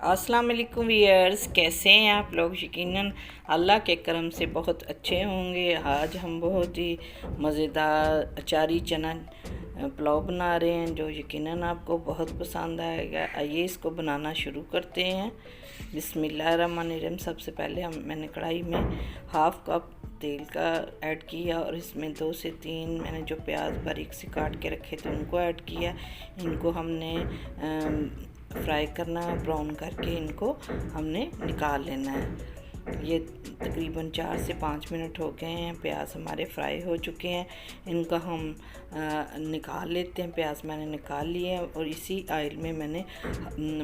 अस्सलाम वालेकुम व्यूअर्स, कैसे हैं आप लोग। यकीनन अल्लाह के करम से बहुत अच्छे होंगे। आज हम बहुत ही मज़ेदार अचारी चना पुलाव बना रहे हैं जो यकीनन आपको बहुत पसंद आएगा। आइए इसको बनाना शुरू करते हैं। बिस्मिल्लाहिर्रहमानिर्रहीम। सबसे पहले मैंने कढ़ाई में हाफ़ कप तेल का ऐड किया और इसमें 2 से 3 मैंने जो प्याज बारीक से काट के रखे थे उनको ऐड किया। इनको हमने फ्राई करना है, ब्राउन करके इनको हमने निकाल लेना है। ये तकरीबन 4 से 5 मिनट हो गए हैं। प्याज हमारे फ्राई हो चुके हैं। इनका हम निकाल लेते हैं। प्याज मैंने निकाल लिए हैं और इसी ऑयल में मैंने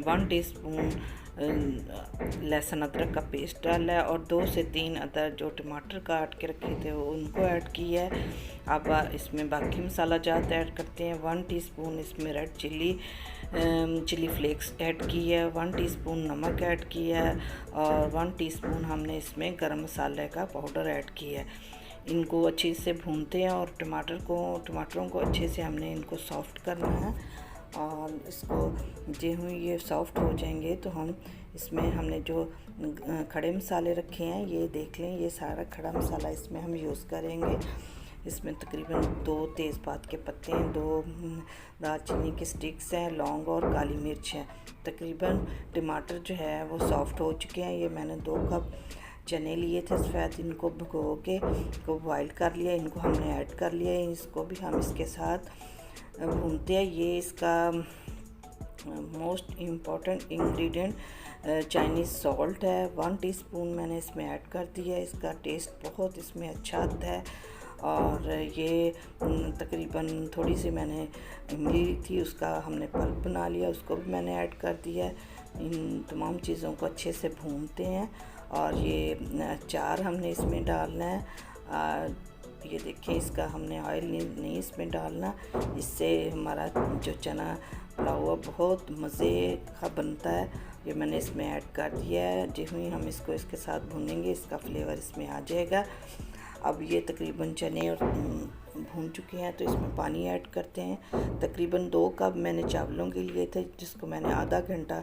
1 टीस्पून लहसुन अदरक का पेस्ट डाला है और 2 से 3 अदर जो टमाटर काट के रखे थे वो उनको ऐड किया है। अब इसमें बाकी मसाला जात ऐड करते हैं। 1 टीस्पून इसमें रेड चिली फ्लेक्स ऐड की है, 1 टीस्पून नमक ऐड किया है और 1 टीस्पून हमने इसमें गरम मसाले का पाउडर ऐड किया है। इनको अच्छे से भूनते हैं और टमाटरों को अच्छे से हमने इनको सॉफ्ट करना है और इसको जो ये सॉफ्ट हो जाएंगे तो हम इसमें हमने जो खड़े मसाले रखे हैं ये देख लें, ये सारा खड़ा मसाला इसमें हम यूज़ करेंगे। इसमें तकरीबन 2 तेज़पात के पत्ते हैं, 2 दालचीनी के स्टिक्स हैं, लौंग और काली मिर्च है। तकरीबन टमाटर जो है वो सॉफ्ट हो चुके हैं। ये मैंने 2 कप चने लिए थे सफ़ेद, इनको भिगो के को बॉयल कर लिया। इनको हमने ऐड कर लिया। इसको भी हम इसके साथ भूनते हैं। ये इसका most important ingredient Chinese salt है। 1 टीस्पून मैंने इसमें ऐड कर दिया है। इसका टेस्ट बहुत इसमें अच्छा आता है। और ये तकरीबन थोड़ी सी मैंने इमली थी उसका हमने पल्प बना लिया, उसको भी मैंने ऐड कर दिया है। इन तमाम चीज़ों को अच्छे से भूनते हैं और ये अचार हमने इसमें डालना है। ये देखिए, इसका हमने ऑयल नहीं इसमें डालना, इससे हमारा जो चना पुलाव बहुत मज़े का बनता है। ये मैंने इसमें ऐड कर दिया है। जो ही हम इसको इसके साथ भूनेंगे इसका फ्लेवर इसमें आ जाएगा। अब ये तकरीबन चने और भून चुके हैं तो इसमें पानी ऐड करते हैं। तकरीबन 2 कप मैंने चावलों के लिए थे जिसको मैंने आधा घंटा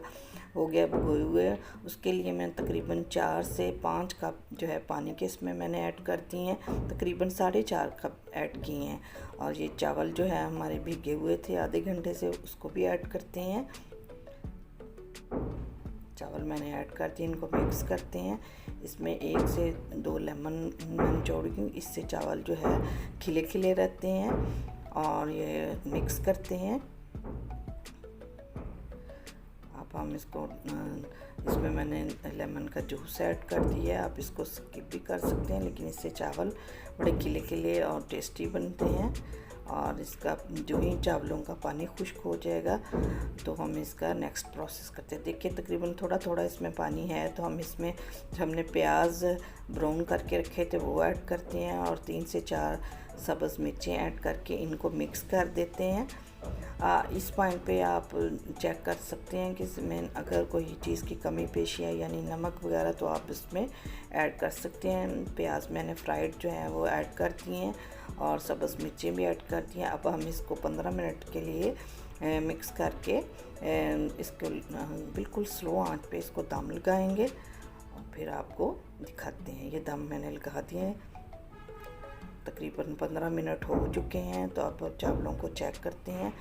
हो गया भिगोए हुए। उसके लिए मैंने तकरीबन 4 से 5 कप जो है पानी के इसमें मैंने ऐड कर दिए हैं। तकरीबन 4.5 कप ऐड किए हैं। और ये चावल जो है हमारे भीगे हुए थे आधे घंटे से, उसको भी ऐड करते हैं। चावल मैंने ऐड कर दिए, इनको मिक्स करते हैं। इसमें 1 से 2 लेमन मैंने निचोड़ दी, इससे चावल जो है खिले खिले रहते हैं। और ये मिक्स करते हैं। अब हम इसको इसमें मैंने लेमन का जूस ऐड कर दिया है। आप इसको स्किप भी कर सकते हैं, लेकिन इससे चावल बड़े खिले खिले और टेस्टी बनते हैं। और इसका जो ही चावलों का पानी खुश्क हो जाएगा तो हम इसका नेक्स्ट प्रोसेस करते हैं। देखिए, तकरीबन थोड़ा थोड़ा इसमें पानी है तो हम इसमें हमने प्याज ब्राउन करके रखे थे वो ऐड करते हैं और 3 से 4 सब्ज़ मिर्चें ऐड करके इनको मिक्स कर देते हैं। इस पॉइंट पे आप चेक कर सकते हैं कि इसमें अगर कोई चीज़ की कमी पेशी है यानी नमक वगैरह तो आप इसमें ऐड कर सकते हैं। प्याज मैंने फ्राइड जो है वो ऐड कर दिए हैं और सब्ज़ मिर्चें भी ऐड कर दी हैं। अब हम इसको 15 मिनट के लिए मिक्स करके इसको बिल्कुल स्लो आंच पे इसको दम लगाएंगे और फिर आपको दिखाते हैं। ये दम मैंने लगा दिए हैं। तकरीबन 15 मिनट हो चुके हैं तो अब चावलों को चेक करते हैं।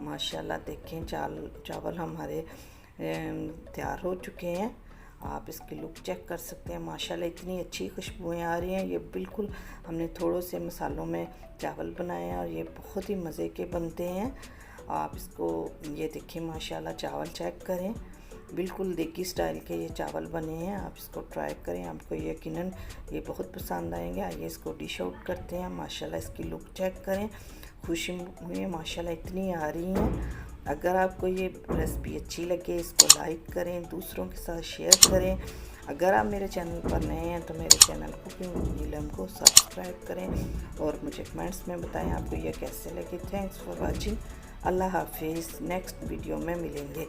माशाल्लाह देखें, चावल हमारे तैयार हो चुके हैं। आप इसकी लुक चेक कर सकते हैं। माशाल्लाह इतनी अच्छी खुशबुएं आ रही हैं। ये बिल्कुल हमने थोड़े से मसालों में चावल बनाए हैं और ये बहुत ही मज़े के बनते हैं। आप इसको ये देखिए, माशाल्लाह चावल चेक करें, बिल्कुल देगी स्टाइल के ये चावल बने हैं। आप इसको ट्राई करें, आपको यकीनन ये बहुत पसंद आएंगे। आइए इसको डिश आउट करते हैं। माशाल्लाह इसकी लुक चेक करें, खुशबुएं माशाल्लाह इतनी आ रही हैं। अगर आपको ये रेसिपी अच्छी लगे इसको लाइक करें, दूसरों के साथ शेयर करें। अगर आप मेरे चैनल पर नए हैं तो मेरे चैनल कुकिंग नीलम को सब्सक्राइब करें और मुझे कमेंट्स में बताएं आपको ये कैसे लगे। Thanks for watching. अल्लाह हाफिज़। नेक्स्ट वीडियो में मिलेंगे।